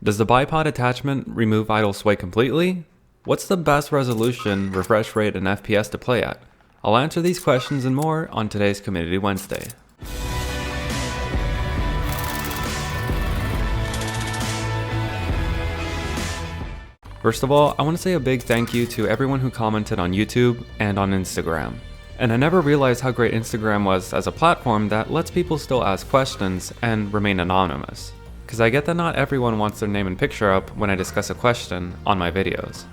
Does the bipod attachment remove idle sway completely? What's the best resolution, refresh rate, and FPS to play at? I'll answer these questions and more on today's Community Wednesday. First of all, I want to say a big thank you to everyone who commented on YouTube and on Instagram. And I never realized how great Instagram was as a platform that lets people still ask questions and remain anonymous. Because I get that not everyone wants their name and picture up when I discuss a question on my videos.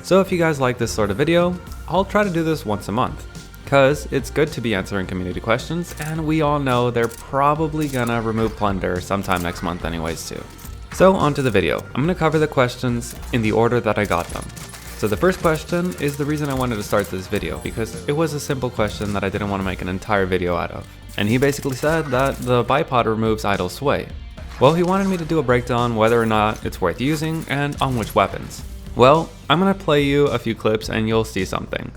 So if you guys like this sort of video, I'll try to do this once a month. Because it's good to be answering community questions, and we all know they're probably gonna remove Plunder sometime next month anyways too. So onto the video. I'm gonna cover the questions in the order that I got them. So the first question is the reason I wanted to start this video, because it was a simple question that I didn't want to make an entire video out of. And he basically said that the bipod removes idle sway. Well, he wanted me to do a breakdown whether or not it's worth using and on which weapons. Well, I'm gonna play you a few clips and you'll see something.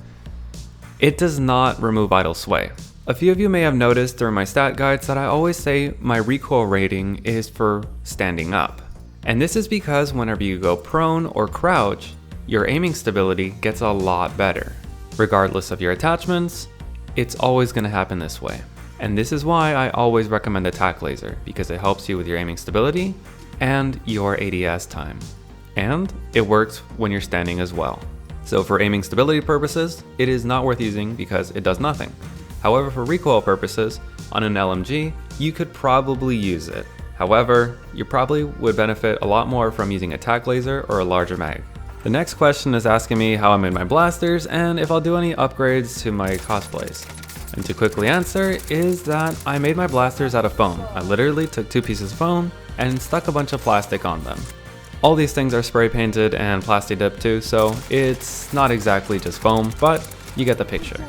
It does not remove idle sway. A few of you may have noticed during my stat guides that I always say my recoil rating is for standing up. And this is because whenever you go prone or crouch, your aiming stability gets a lot better. Regardless of your attachments, it's always gonna happen this way. And this is why I always recommend the tac laser, because it helps you with your aiming stability and your ADS time. And it works when you're standing as well. So for aiming stability purposes, it is not worth using because it does nothing. However, for recoil purposes, on an LMG, you could probably use it. However, you probably would benefit a lot more from using a tac laser or a larger mag. The next question is asking me how I made my blasters and if I'll do any upgrades to my cosplays. And to quickly answer is that I made my blasters out of foam. I literally took 2 pieces of foam and stuck a bunch of plastic on them. All these things are spray painted and plasti dipped too, so it's not exactly just foam, but you get the picture.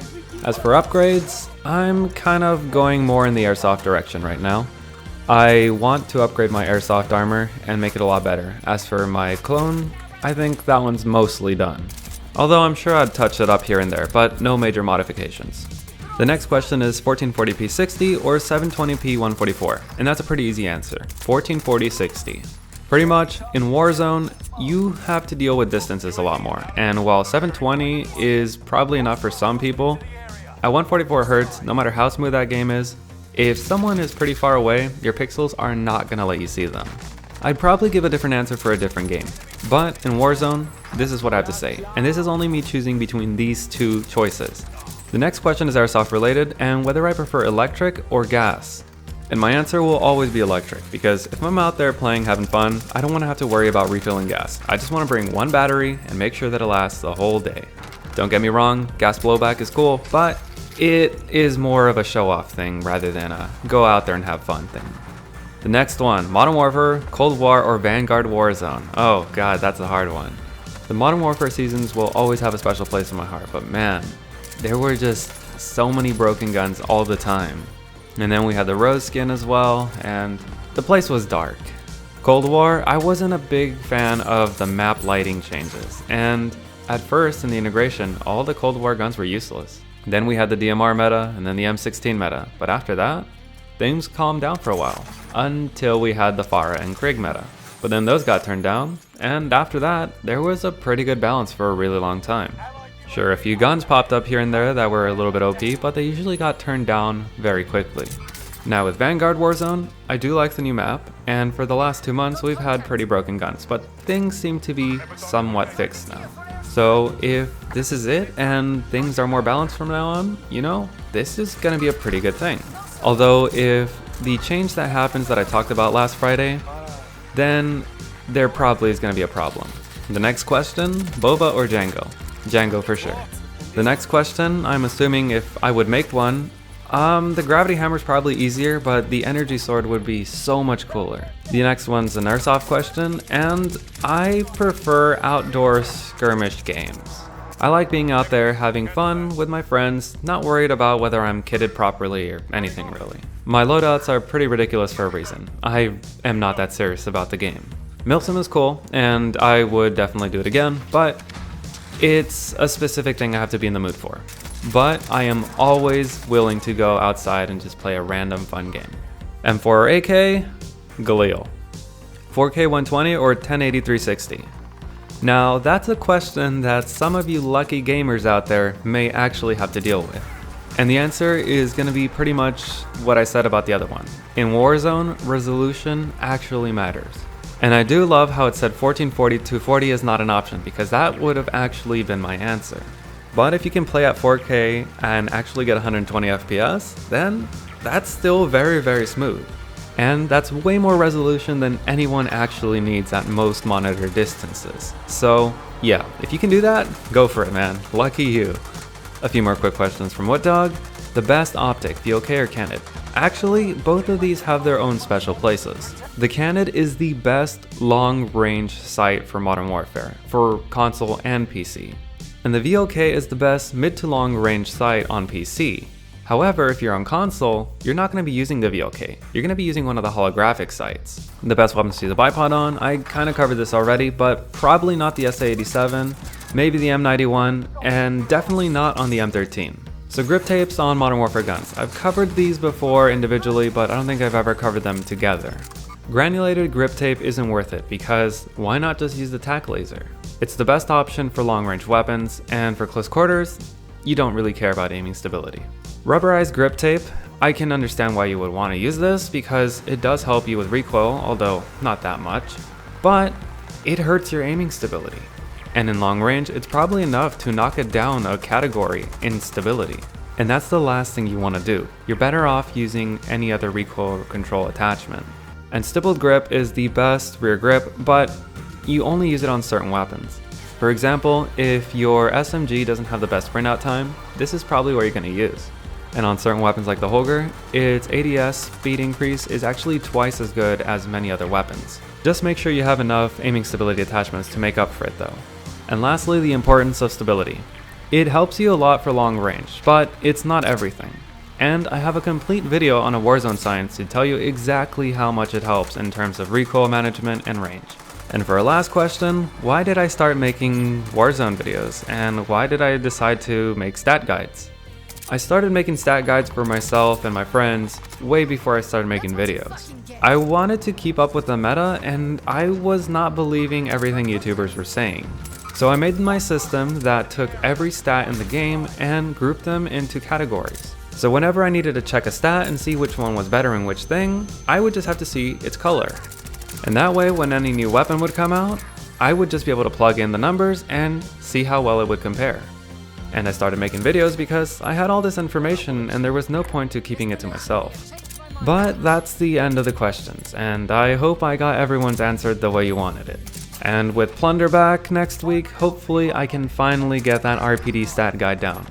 As for upgrades, I'm kind of going more in the airsoft direction right now. I want to upgrade my airsoft armor and make it a lot better. As for my clone, I think that one's mostly done. Although I'm sure I'd touch it up here and there, but no major modifications. The next question is 1440p 60 or 720p 144, and that's a pretty easy answer, 1440 60. Pretty much, in Warzone, you have to deal with distances a lot more, and while 720 is probably enough for some people, at 144 Hz, no matter how smooth that game is, if someone is pretty far away, your pixels are not gonna let you see them. I'd probably give a different answer for a different game, but in Warzone, this is what I have to say, and this is only me choosing between these two choices. The next question is airsoft related, and whether I prefer electric or gas. And my answer will always be electric, because if I'm out there playing, having fun, I don't want to have to worry about refilling gas. I just want to bring one battery and make sure that it lasts the whole day. Don't get me wrong, gas blowback is cool, but it is more of a show-off thing rather than a go out there and have fun thing. The next one, Modern Warfare, Cold War, or Vanguard Warzone. Oh god, that's a hard one. The Modern Warfare seasons will always have a special place in my heart, but man, there were just so many broken guns all the time. And then we had the rose skin as well, and the place was dark. Cold War, I wasn't a big fan of the map lighting changes, and at first in the integration, all the Cold War guns were useless. Then we had the DMR meta, and then the M16 meta, but after that, things calmed down for a while, until we had the Farah and Krieg meta. But then those got turned down, and after that, there was a pretty good balance for a really long time. Sure, a few guns popped up here and there that were a little bit OP, but they usually got turned down very quickly. Now with Vanguard Warzone, I do like the new map, and for the last 2 months we've had pretty broken guns, but things seem to be somewhat fixed now. So if this is it and things are more balanced from now on, you know, this is gonna be a pretty good thing. Although if the change that happens that I talked about last Friday, then there probably is gonna be a problem. The next question, Boba or Jango? Jango for sure. The next question, I'm assuming if I would make one, the gravity hammer is probably easier, but the energy sword would be so much cooler. The next one's an airsoft question, and I prefer outdoor skirmish games. I like being out there having fun with my friends, not worried about whether I'm kitted properly or anything really. My loadouts are pretty ridiculous for a reason. I am not that serious about the game. Milsim is cool, and I would definitely do it again, but it's a specific thing I have to be in the mood for. But I am always willing to go outside and just play a random fun game. M4 or AK, Galil. 4K 120 or 1080 360? Now, that's a question that some of you lucky gamers out there may actually have to deal with. And the answer is going to be pretty much what I said about the other one. In Warzone, resolution actually matters. And I do love how it said 1440 240 is not an option, because that would have actually been my answer. But if you can play at 4K and actually get 120 FPS, then that's still very smooth. And that's way more resolution than anyone actually needs at most monitor distances. So yeah, if you can do that, go for it, man. Lucky you. A few more quick questions from WhatDog. The best optic, VOK or Candid? Actually, both of these have their own special places. The Candid is the best long-range sight for Modern Warfare, for console and PC. And the VOK is the best mid to long-range sight on PC. However, if you're on console, you're not going to be using the VOK. You're going to be using one of the holographic sights. The best weapons to use a bipod on, I kind of covered this already, but probably not the SA-87, maybe the M91, and definitely not on the M13. So grip tapes on Modern Warfare guns. I've covered these before individually, but I don't think I've ever covered them together. Granulated grip tape isn't worth it, because why not just use the tac laser? It's the best option for long-range weapons, and for close quarters, you don't really care about aiming stability. Rubberized grip tape, I can understand why you would want to use this because it does help you with recoil, although not that much, but it hurts your aiming stability. And in long range, it's probably enough to knock it down a category in stability. And that's the last thing you want to do. You're better off using any other recoil control attachment. And stippled grip is the best rear grip, but you only use it on certain weapons. For example, if your SMG doesn't have the best printout time, this is probably what you're going to use. And on certain weapons like the Holger, its ADS speed increase is actually twice as good as many other weapons. Just make sure you have enough aiming stability attachments to make up for it though. And lastly, the importance of stability. It helps you a lot for long range, but it's not everything. And I have a complete video on a Warzone science to tell you exactly how much it helps in terms of recoil management and range. And for our last question, why did I start making Warzone videos, and why did I decide to make stat guides? I started making stat guides for myself and my friends way before I started making videos. I wanted to keep up with the meta, and I was not believing everything YouTubers were saying. So I made my system that took every stat in the game and grouped them into categories. So whenever I needed to check a stat and see which one was better in which thing, I would just have to see its color. And that way, when any new weapon would come out, I would just be able to plug in the numbers and see how well it would compare. And I started making videos because I had all this information and there was no point to keeping it to myself. But that's the end of the questions, and I hope I got everyone's answered the way you wanted it. And with Plunder back next week, hopefully I can finally get that RPD stat guide down.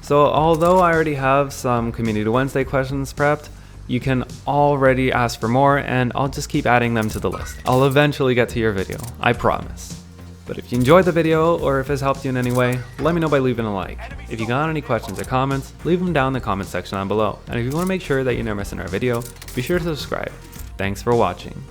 So although I already have some Community Wednesday questions prepped, you can already ask for more and I'll just keep adding them to the list. I'll eventually get to your video, I promise. But if you enjoyed the video, or if it's helped you in any way, let me know by leaving a like. If you got any questions or comments, leave them down in the comment section down below. And if you want to make sure that you never miss another video, be sure to subscribe. Thanks for watching.